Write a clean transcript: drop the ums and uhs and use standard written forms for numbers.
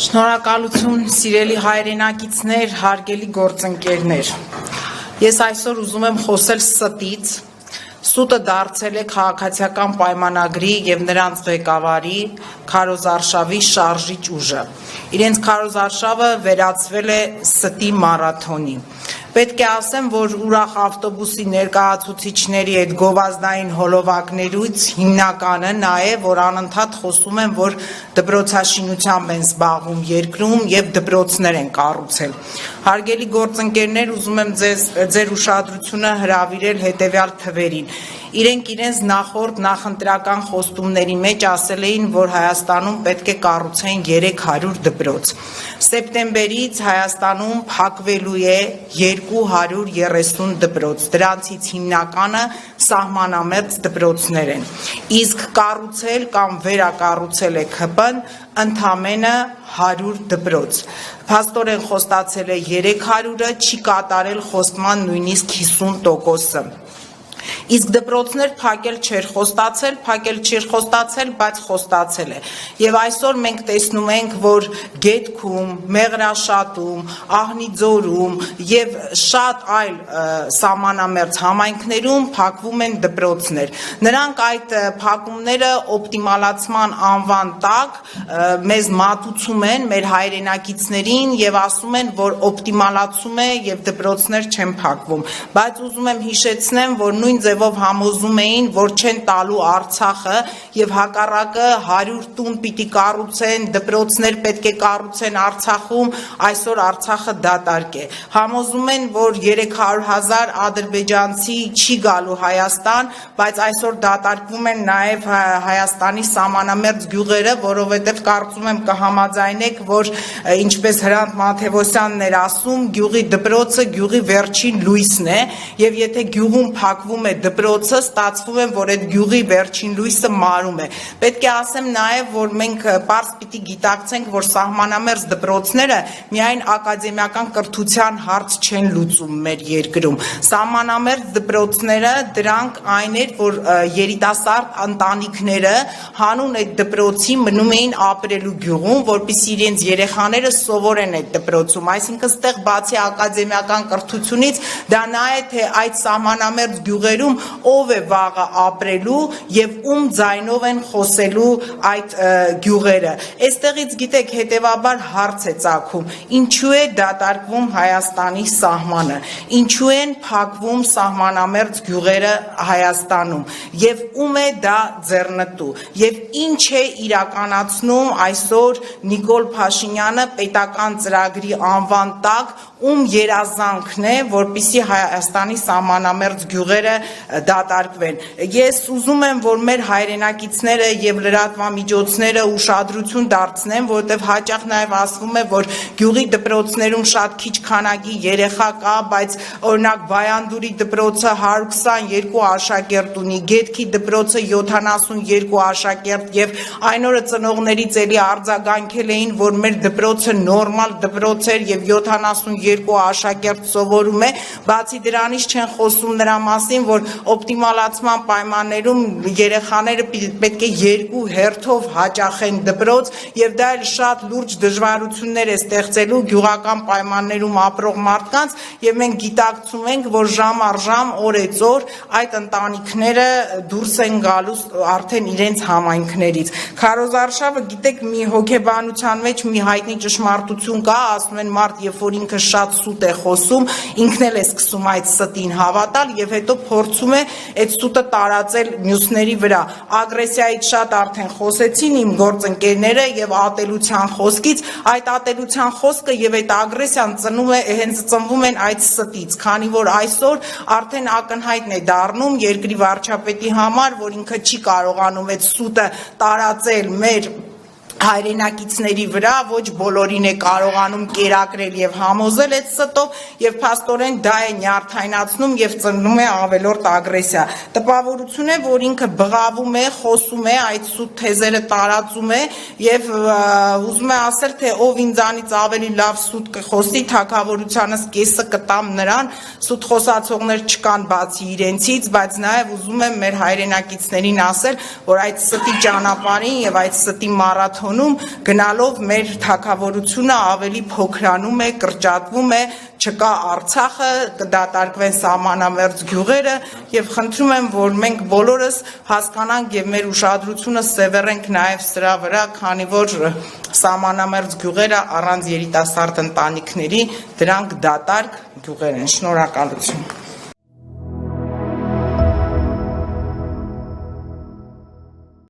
Շնորհակալություն, սիրելի հայրենակիցներ, հարգելի գործընկերներ։ Ես այսօր ուզում եմ խոսել ստից։ Սուտը դարձել է քաղաքացիական պայմանագրի եւ նրանց ղեկավարի քարոզարշավի շարժիչ ուժը։ Իրենց քարոզարշավը վերածվել է ստի մարաթոնի։ Պետք է ասեմ, որ ուրախ ավտոբուսի ներկայացուցիչների այդ գովազդային հոլովակներից հիմնականը նա է, որ անընդհատ խոսում են, որ դպրոցաշինությամբ են զբաղվում երկրում եւ դպրոցներ են կառուցել։ Հարգելի գործընկերներ, ուզում եմ ձեր ուշադրությունը հրավիրել հետեւյալ թվերին։ Իրենք իրենց նախորդ նախընտրական խոստումների մեջ ասել էին, որ Հայաստանում պետք է կառուցեն 300 դպրոց։ Սեպտեմբերից Հայաստանում փակվելու է 230 դպրոց, դրանցից հիմնականը սահմանամերձ դպրոցներ են, իսկ կառուցել կամ վերակառուցել է ՔՊ-ն ընդամենը 100 դպրոց, փաստորեն խոստացել է 300-ը, չի կատարել խոստման նույնիսկ 50%-ը։ Իսկ դպրոցներ փակել չէր խոստացել, բայց խոստացել է։ Եվ այսօր մենք տեսնում ենք, որ Գետքում, Մեղրաշատում, Ահնիձորում եւ շատ այլ սահմանամերձ համայնքներում փակվում են դպրոցներ։ Նրանք այդ փակումները օպտիմալացման անվան տակ մեզ մատուցում են, մեր հայրենակիցներին եւ ասում են, որ օպտիմալացում է եւ դպրոցներ չեն փակվում։ Բայց ուզում եմ հիշեցնեմ, որ նույն ձևով համոզում էին, որ չեն տալու Արցախը եւ հակառակը 100 տուն պիտի կառուցեն, դպրոցներ պետք է կառուցեն Արցախում, այսօր Արցախը դատարկ է։ Համոզում են, որ 300,000 ադրբեջանցի չի գալու Հայաստան, բայց այսօր դատարկվում են նաեւ Հայաստանի սահմանամերձ գյուղերը, որովհետեւ կարծում եմ կհամաձայնեք, որ ինչպես Հրանտ Մաթեոսյանն էր ասում, գյուղի դպրոցը գյուղի վերջին լույսն է, եւ եթե գյուղում փակվում է դպրոցը, ստացվում է, որ այդ գյուղի վերջին լույսը մարում է։ Պետք է ասեմ նաև, որ մենք պարզ պիտի գիտակցենք, որ սահմանամերձ դպրոցները միայն ակադեմիական կրթության հարց չեն լուծում մեր երկրում։ Սահմանամերձ դպրոցները դրանք այն էր, որ երիտասարդ ընտանիքները հանուն այդ դպրոցի մնում էին ապրելու գյուղում, որպեսզի իրենց երեխաները սովորեն այդ դպրոցում։ Այսինքն, ստեղ բացի ակադեմիական կրթությունից, դա նա է, թե այդ սահմանամերձ գյուղերում ով է վաղը ապրելու եւ ում ձայնով են խոսելու այդ գյուղերը։ Այստեղից գիտեք, հետեւաբար հարց է ծագում. ինչու է դատարկվում Հայաստանի սահմանը, ինչու են փակվում սահմանամերձ գյուղերը Հայաստանում եւ ում է դա ձեռնտու եւ ինչ է իրականացնում այսօր Նիկոլ Փաշինյանը պետական ծրագրի անվան տակ, ում երազանքն է, որպեսզի Հայաստանի սահմանամերձ գյուղերը դատարկվեն։ Ես ուզում եմ, որ մեր հայրենակիցները եւ լրատվամիջոցները ուշադրություն դարձնեն, որովհետեւ հաճախ նաեւ ասվում է, որ գյուղի դպրոցներում շատ քիչ քանակի երեխա կա, բայց օրինակ Բայանդուրի դպրոցը 122 աշակերտ ունի, Գետքի դպրոցը 72 աշակերտ եւ այն օրը ծնողներից էլի արձագանքել էին, որ մեր դպրոցը նորմալ դպրոց էր եւ 72 աշակերտ սովորում է, բացի դրանից չեն խոսում նրա մասին, որ օպտիմալացման պայմաններում երեխաները պետք է 2 հերթով հաճախեն դպրոց եւ դա էլ շատ լուրջ դժվարություններ է ստեղծելու գյուղական պայմաններում ապրող մարդկանց եւ մենք գիտակցում ենք, որ ժամ առ ժամ օրեցօր այդ ընտանիքները դուրս են գալու արդեն իրենց համայնքներից։ Քարոզարշավը գիտեք մի հոգեբանության մեջ մի հայտնի ճշմարտություն կա, ասում են մարդ երբ որ ինքը շատ սուտ է խոսում, ինքն էլ է սկսում այդ ստին հավատալ եւ հետո փորձում է այդ սուտը տարածել մյուսների վրա։ Ագրեսիայից շատ արդեն խոսեցին իմ գործընկերները եւ ատելության խոսքից, այդ ատելության խոսքը եւ այդ ագրեսիան հենց ծնվում են այդ ստից, քանի որ այսօր արդեն ակնհայտ է դառնում երկրի վարչապետի համար, որ ինքը չի կարողանում այդ սուտը տարածել մեր հայրենակիցների վրա, ոչ բոլորին է կարողանում կերակրել եւ համոզել այդ ստով եւ փաստորեն դա է նյարդայնացնում եւ ծննում է ավելորդ ագրեսիա։ Տպավորություն է, որ ինքը բղավում է, խոսում է, այդ սուտ թեզերը տարածում է եւ ուզում է ասել, թե ով ինձանից ավելի լավ սուտ կխոսի, թագավորությանս կեսը կտամ նրան, սուտ խոսացողներ չկան բացի իրենցից, բայց նաեւ ուզում եմ մեր հայրենակիցներին ասել, որ այդ ստի ճանապարհին եւ այդ ստի մարաթոնին ընդհանում, գնալով մեր թագավորությունը ավելի փոքրանում է, կրճատվում է, չկա Արցախը, կդատարկվեն սահմանամերձ գյուղերը եւ խնդրում եմ, որ մենք բոլորս հասկանանք եւ մեր ուշադրությունը սևեռենք նաեւ սրա վրա, քանի որ սահմանամերձ գյուղերը առանց երիտասարդ ընտանիքների դրանք դատարկ գյուղեր են։ Շնորհակալություն։